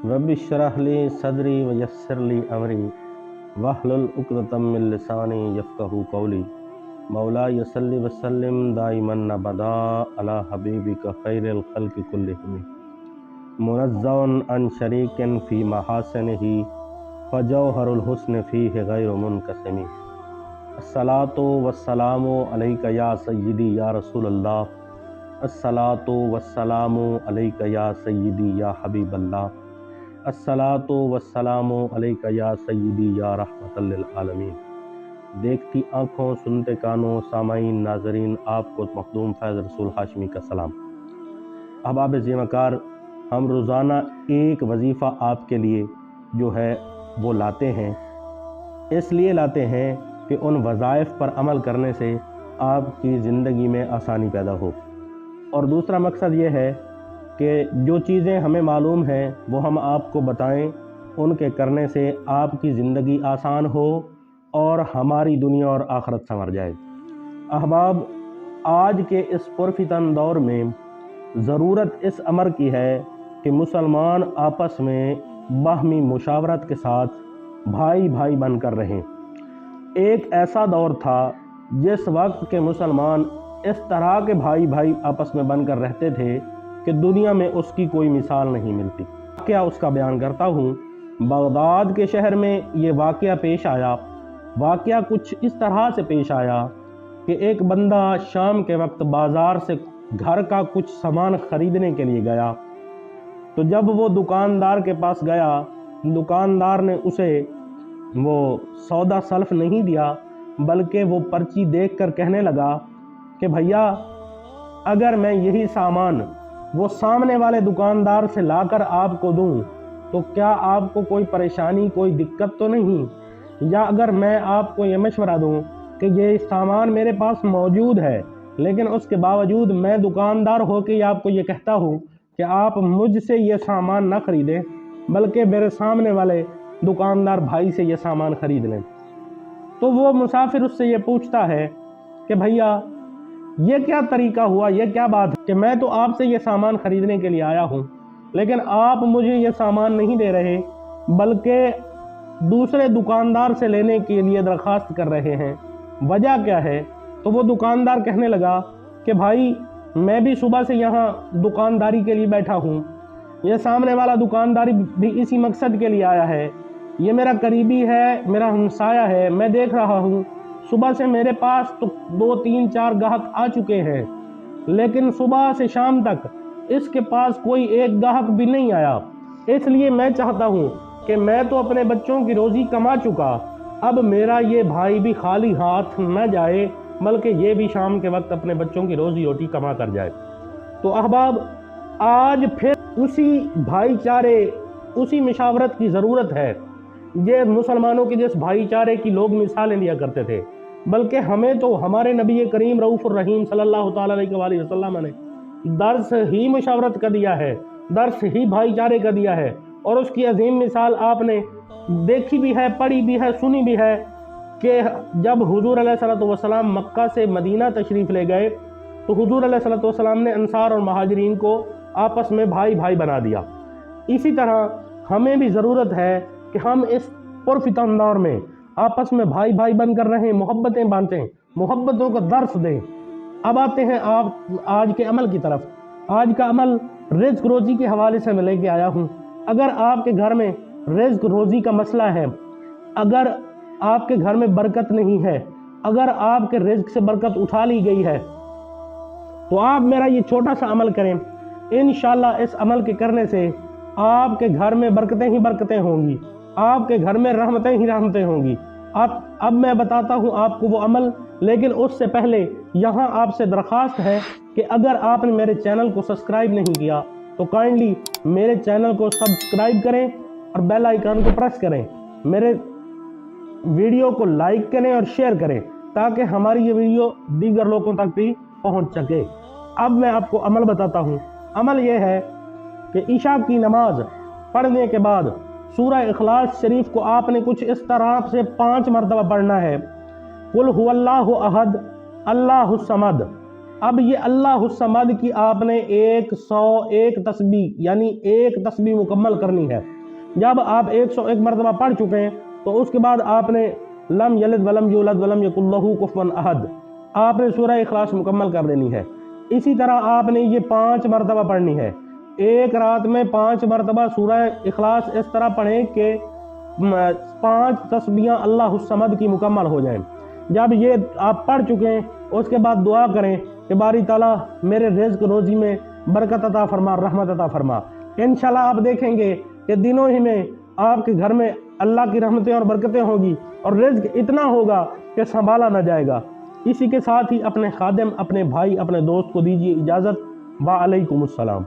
Rabbi इश्रह ली सदरी वयस्सिर ली अमरी वहलुल उक़दतम मिन लिसानी यफ़क़हू क़ौली। मौलाय सल्लि वसल्लिम दाइमन अबदा अला हबीबिका खैरिल खल्क़ि कुल्लिहिम मुनज़्ज़हुन अन शरीकिन फ़ी महासिनिही फ़जौहरुल हुस्न फ़ीहि गैरु मुनक़सिम। अस्सलातु वस्सलामु अलैका या सय्यदी या रसूलल्लाह। अस्सलातु वस्सलामु अलैका या सय्यदी या हबीबल्लाह। अस्सलातु वस्सलामु अलैका या सय्यदी या रहमतल लिल आलमीन। देखती आँखों, सुनते कानों, सामाईन नाज़रीन, आपको मखदूम फैज़ रसूल हाशमी का सलाम। अहबाब ज़िमकार, हम रोज़ाना एक वजीफ़ा आपके लिए जो है वो लाते हैं। इसलिए लाते हैं कि उन वज़ाइफ पर अमल करने से आपकी ज़िंदगी में आसानी पैदा हो, और दूसरा मकसद ये है कि जो चीज़ें हमें मालूम हैं वो हम आपको बताएं, उनके करने से आपकी ज़िंदगी आसान हो और हमारी दुनिया और आखिरत संवर जाए। अहबाब, आज के इस पुरफितन दौर में ज़रूरत इस अमर की है कि मुसलमान आपस में बाहमी मुशावरत के साथ भाई भाई बनकर रहें। एक ऐसा दौर था जिस वक्त के मुसलमान इस तरह के भाई भाई आपस में बनकर रहते थे कि दुनिया में उसकी कोई मिसाल नहीं मिलती। क्या उसका बयान करता हूँ। बगदाद के शहर में ये वाक़या पेश आया। वाक़या कुछ इस तरह से पेश आया कि एक बंदा शाम के वक्त बाज़ार से घर का कुछ सामान ख़रीदने के लिए गया। तो जब वो दुकानदार के पास गया, दुकानदार ने उसे वो सौदा सल्फ नहीं दिया, बल्कि वो पर्ची देखकर कहने लगा कि भैया, अगर मैं यही सामान वो सामने वाले दुकानदार से लाकर आपको दूं तो क्या आपको कोई परेशानी, कोई दिक्कत तो नहीं? या अगर मैं आपको ये मशवरा दूं कि ये सामान मेरे पास मौजूद है, लेकिन उसके बावजूद मैं दुकानदार होकर आपको ये कहता हूँ कि आप मुझसे ये सामान ना ख़रीदें, बल्कि मेरे सामने वाले दुकानदार भाई से ये सामान ख़रीद लें। तो वो मुसाफिर उससे ये पूछता है कि भैया, ये क्या तरीका हुआ, ये क्या बात है कि मैं तो आपसे ये सामान ख़रीदने के लिए आया हूँ, लेकिन आप मुझे ये सामान नहीं दे रहे, बल्कि दूसरे दुकानदार से लेने के लिए दरख्वास्त कर रहे हैं। वजह क्या है? तो वो दुकानदार कहने लगा कि भाई, मैं भी सुबह से यहाँ दुकानदारी के लिए बैठा हूँ। ये सामने वाला दुकानदारी भी इसी मकसद के लिए आया है। ये मेरा करीबी है, मेरा हमसाया है। मैं देख रहा हूँ सुबह से मेरे पास तो 2, 3, 4 गाहक आ चुके हैं, लेकिन सुबह से शाम तक इसके पास कोई एक गाहक भी नहीं आया। इसलिए मैं चाहता हूँ कि मैं तो अपने बच्चों की रोज़ी कमा चुका, अब मेरा ये भाई भी खाली हाथ न जाए, बल्कि ये भी शाम के वक्त अपने बच्चों की रोज़ी रोटी कमा कर जाए। तो अहबाब, आज फिर उसी भाईचारे, उसी मशावरत की ज़रूरत है। ये मुसलमानों के जिस भाईचारे की लोग मिसालें लिया करते थे, बल्कि हमें तो हमारे नबी करीम रऊफ़ुर रहीम सल्लल्लाहु ताला अलैहि वसल्लम ने दर्स ही मुशावरत का दिया है, दर्स ही भाईचारे का दिया है। और उसकी अजीम मिसाल आपने देखी भी है, पढ़ी भी है, सुनी भी है कि जब हुजूर अलैहिस्सलातु वस्सलाम मक्का से मदीना तशरीफ़ ले गए तो हुजूर अलैहिस्सलातु वस्सलाम ने अंसार और महाजिरीन को आपस में भाई भाई बना दिया। इसी तरह हमें भी ज़रूरत है कि हम इस पुरफितन दौर में आपस में भाई भाई बनकर रहें, मोहब्बतें बांटें, मोहब्बतों का दर्स दें। अब आते हैं आप आज के अमल की तरफ। आज का अमल रिज़्क रोज़ी के हवाले से मैं लेके आया हूँ। अगर आपके घर में रिज़्क रोज़ी का मसला है, अगर आपके घर में बरकत नहीं है, अगर आपके रिज़्क से बरकत उठा ली गई है, तो आप मेरा ये छोटा सा अमल करें। इंशाअल्लाह इस अमल के करने से आपके घर में बरकतें ही बरकतें होंगी, आपके घर में रहमतें ही रहमतें होंगी। अब मैं बताता हूँ आपको वो अमल, लेकिन उससे पहले यहाँ आपसे दरख्वास्त है कि अगर आपने मेरे चैनल को सब्सक्राइब नहीं किया तो काइंडली मेरे चैनल को सब्सक्राइब करें और बेल आइकन को प्रेस करें। मेरे वीडियो को लाइक करें और शेयर करें ताकि हमारी ये वीडियो दीगर लोगों तक भी पहुँच सके। अब मैं आपको अमल बताता हूँ। अमल ये है कि इशा की नमाज पढ़ने के बाद सूरह इखलास शरीफ को आपने कुछ इस तरह से 5 मरतबा पढ़ना है। कुल हुवल्लाहु अहद, अल्लाहुस समद, اب یہ اللہ الصمد کی آپ نے 101 تسبیح یعنی ایک تسبیح مکمل کرنی ہے۔ جب آپ 101 مرتبہ پڑھ چکے ہیں تو اس کے بعد آپ نے لم یلد ولم یولد ولم یکن لہ کفوا احد آپ نے سورہ اخلاص مکمل کر دینی ہے۔ اسی طرح آپ نے یہ 5 مرتبہ پڑھنی ہے۔ ایک رات میں 5 مرتبہ سورہ اخلاص اس طرح پڑھیں کہ 5 تسبیحاں اللہ الصمد کی مکمل ہو جائیں۔ جب یہ آپ پڑھ چکے ہیں اس کے بعد دعا کریں کہ باری تعالیٰ میرے رزق روزی میں برکت عطا فرما، رحمت عطا فرما۔ انشاءاللہ آپ دیکھیں گے کہ دنوں ہی میں آپ کے گھر میں اللہ کی رحمتیں اور برکتیں ہوگی اور رزق اتنا ہوگا کہ سنبھالا نہ جائے گا۔ اسی کے ساتھ ہی اپنے خادم، اپنے بھائی، اپنے دوست کو دیجیے اجازت۔ وعلیکم السلام۔